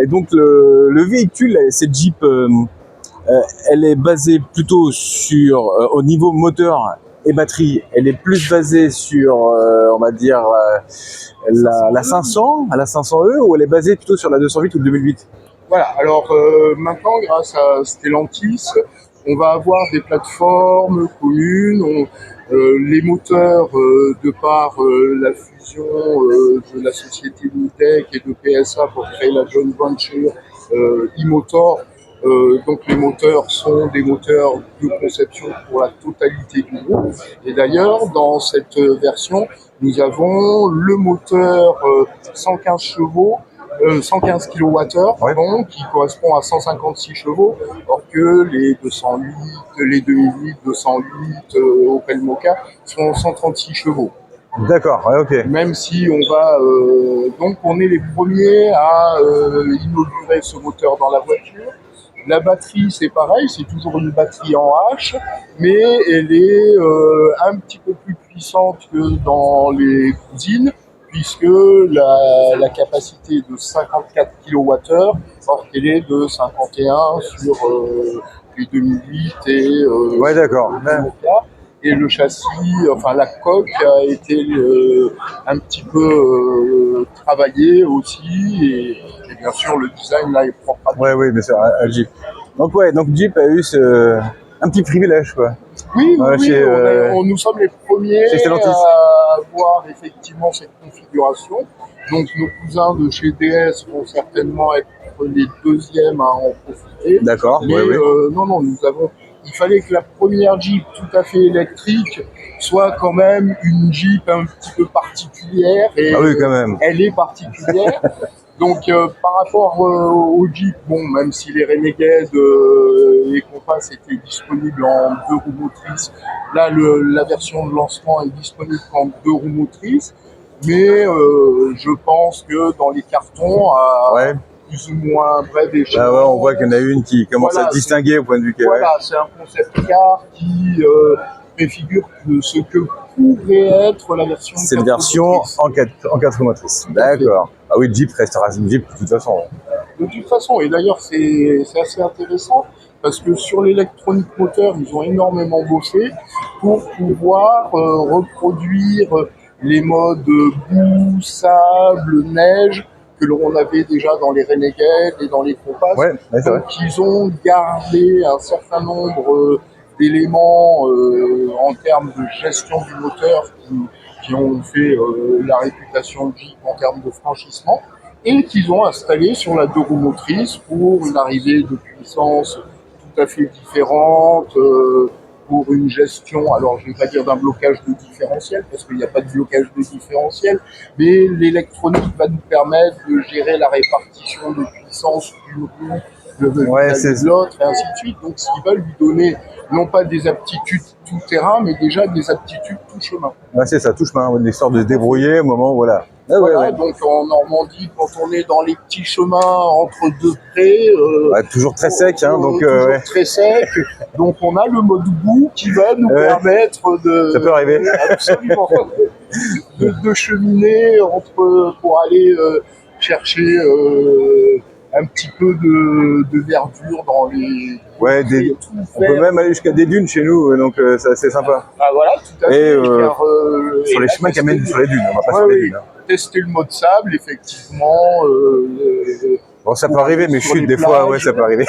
Et donc le véhicule, cette Jeep, elle est basée plutôt sur, au niveau moteur et batterie, elle est plus basée sur, on va dire, la 500, à la 500E, ou elle est basée plutôt sur la 208 ou le 2008? Voilà, alors maintenant, grâce à Stellantis, on va avoir des plateformes communes, les moteurs, de par la fusion de la société Nitec et de PSA pour créer la joint venture e-motor. Donc les moteurs sont des moteurs de conception pour la totalité du groupe. Et d'ailleurs, dans cette version, nous avons le moteur 115 chevaux, 115 kWh, pardon, qui correspond à 156 chevaux, or que les 208, les 2008, 208 Opel Mokka sont 136 chevaux. D'accord, ouais, ok. Même si on va, donc on est les premiers à inaugurer ce moteur dans la voiture. La batterie, c'est pareil, c'est toujours une batterie en H, mais elle est un petit peu plus puissante que dans les cousines, puisque la capacité est de 54 kWh, or qu'elle est de 51 sur les 2008 et ouais, d'accord. Et le châssis, enfin la coque a été un petit peu travaillé aussi, et bien sûr le design là est propre à ouais, oui, mais c'est à Jeep. Donc ouais, donc Jeep a eu un petit privilège, quoi. Oui, nous sommes les premiers à avoir effectivement cette configuration. Donc nos cousins de chez DS vont certainement être les deuxièmes à en profiter. D'accord. Mais non, il fallait que la première Jeep tout à fait électrique soit quand même une Jeep un petit peu particulière. Et oui, quand même. Elle est particulière. Donc par rapport au Jeep, bon, même si les Renegade et Compass étaient disponibles en 2 roues motrices, là la version de lancement est disponible en 2 roues motrices, mais je pense que dans les cartons, plus ou moins bref échéance, on voit qu'il y en a une qui commence à se distinguer au point de vue qu'elle c'est un concept car qui préfigure ce que pourrait être la version. C'est une version en 4 motrices. D'accord. Ah oui, Jeep restera une Jeep de toute façon. De toute façon, et d'ailleurs c'est assez intéressant parce que sur l'électronique moteur, ils ont énormément bossé pour pouvoir reproduire les modes boue, sable, neige que l'on avait déjà dans les Renegade et dans les Compass. Ouais, donc ils ont gardé un certain nombre d'éléments en termes de gestion du moteur qui ont fait la réputation de Jeep en termes de franchissement, et qu'ils ont installé sur la 2 roues motrices pour une arrivée de puissance tout à fait différente, pour une gestion, alors je ne vais pas dire d'un blocage de différentiel, parce qu'il n'y a pas de blocage de différentiel, mais l'électronique va nous permettre de gérer la répartition de puissance d'une roue de l'autre, et ainsi de suite. Donc ce qui va lui donner non pas des aptitudes tout terrain, mais déjà des aptitudes tout chemin. Ouais, c'est ça, tout chemin, une histoire de se débrouiller au moment, voilà. Donc en Normandie, quand on est dans les petits chemins entre 2 prés, toujours très sec, hein, donc toujours très sec. Donc on a le mode boue qui va nous permettre de. Ça peut arriver. Absolument. de cheminer pour aller chercher un petit peu de verdure dans les. On peut même aller jusqu'à des dunes chez nous, donc c'est assez sympa. Ah voilà, tout à fait. Sur les chemins qui amènent sur les dunes, on va pas sur les dunes. Tester le mode sable, effectivement. Bon, ça peut arriver, mais chute des fois, ça peut arriver.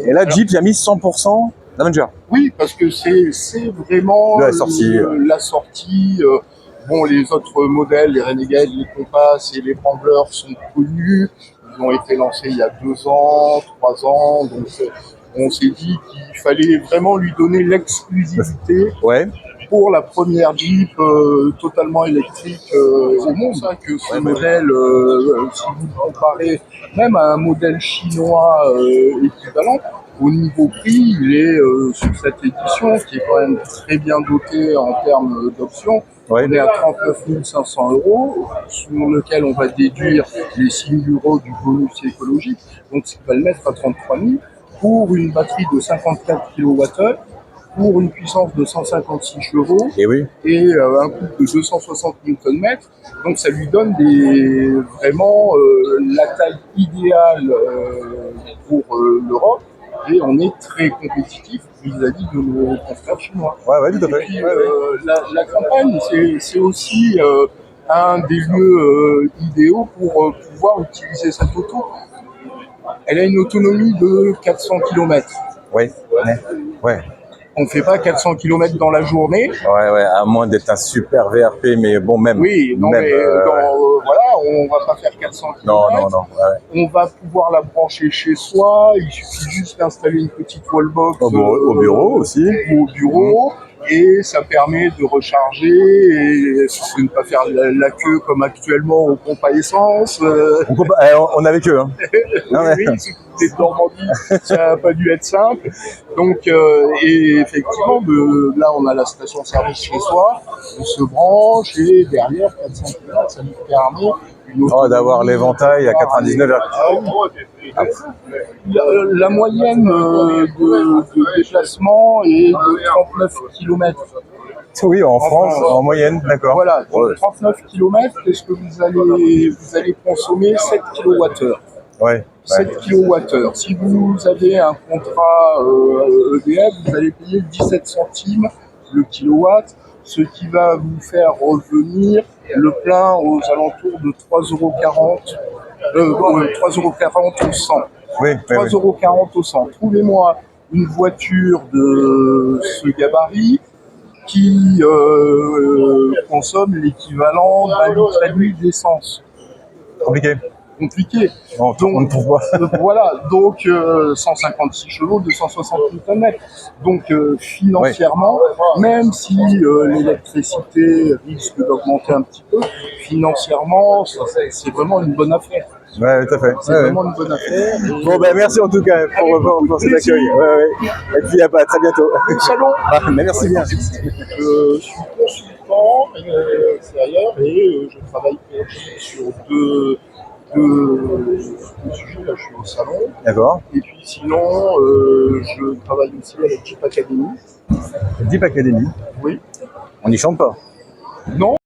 Et là, Jeep, il a mis 100% d'Avenger. Oui, parce que c'est vraiment la sortie. La sortie. Bon, les autres modèles, les Renegade, les Compass et les Wrangler sont connus. Ils ont été lancés il y a 2 ans, 3 ans. Donc, on s'est dit qu'il fallait vraiment lui donner l'exclusivité pour la première Jeep totalement électrique au monde, hein, que ce modèle, si vous le comparez même à un modèle chinois équivalent, au niveau prix, il est sur cette édition qui est quand même très bien dotée en termes d'options. Ouais. On est à 39 500 €, sur lequel on va déduire les 6 000 € du bonus écologique, donc ce qui va le mettre à 33 000 pour une batterie de 54 kWh, pour une puissance de 156 chevaux Et oui. et un couple de 260 Nm. Donc ça lui donne vraiment la taille idéale pour l'Europe, et on est très compétitif vis-à-vis de nos confrères chinois. Ouais, tout à fait. Et puis, la campagne, c'est aussi un des lieux idéaux pour pouvoir utiliser cette auto. Elle a une autonomie de 400 km. Ouais. On ne fait pas 400 km dans la journée. Ouais, à moins d'être un super VRP, mais bon, même. Oui, non, même, mais voilà, on va pas faire 400 km. Non. Ouais. On va pouvoir la brancher chez soi. Il suffit juste d'installer une petite wallbox Au bureau aussi. Au bureau. Et ça permet de recharger et de ne pas faire la queue comme actuellement aux pompes à essence. On est avec eux. Hein. Oui, c'est de Normandie, ça n'a pas dû être simple. Donc, et effectivement, là, on a la station-service chez soi, on se branche et derrière, 400 km, ça nous permet d'avoir l'éventail à 99. La moyenne de déplacement est de 39 km. Oui, en France, en moyenne, d'accord. Voilà, donc 39 km, qu'est-ce que vous allez consommer 7 kWh. Ouais. 7 kWh. Si vous avez un contrat EDF, vous allez payer 17 centimes le kilowatt, ce qui va vous faire revenir le plein aux alentours de 3,40 € au 100. Oui. 3,40 € au 100. Trouvez-moi une voiture de ce gabarit qui consomme l'équivalent d'un litre et demi d'essence. Compliqué. On ne trouve pas. Voilà, donc 156 chevaux, 260 Nm. Donc financièrement, même si l'électricité risque d'augmenter un petit peu, financièrement, c'est vraiment une bonne affaire. Ouais, tout à fait. C'est vraiment une bonne affaire. Bon, merci en tout cas pour cet accueil. Et puis à très bientôt. Au salon. Merci bien. Je suis consultant extérieur et je travaille sur deux sujets. Là, je suis au salon. D'accord. Et puis sinon, je travaille aussi à la Jeep Academy. Jeep Academy. Oui. On n'y chante pas. Non,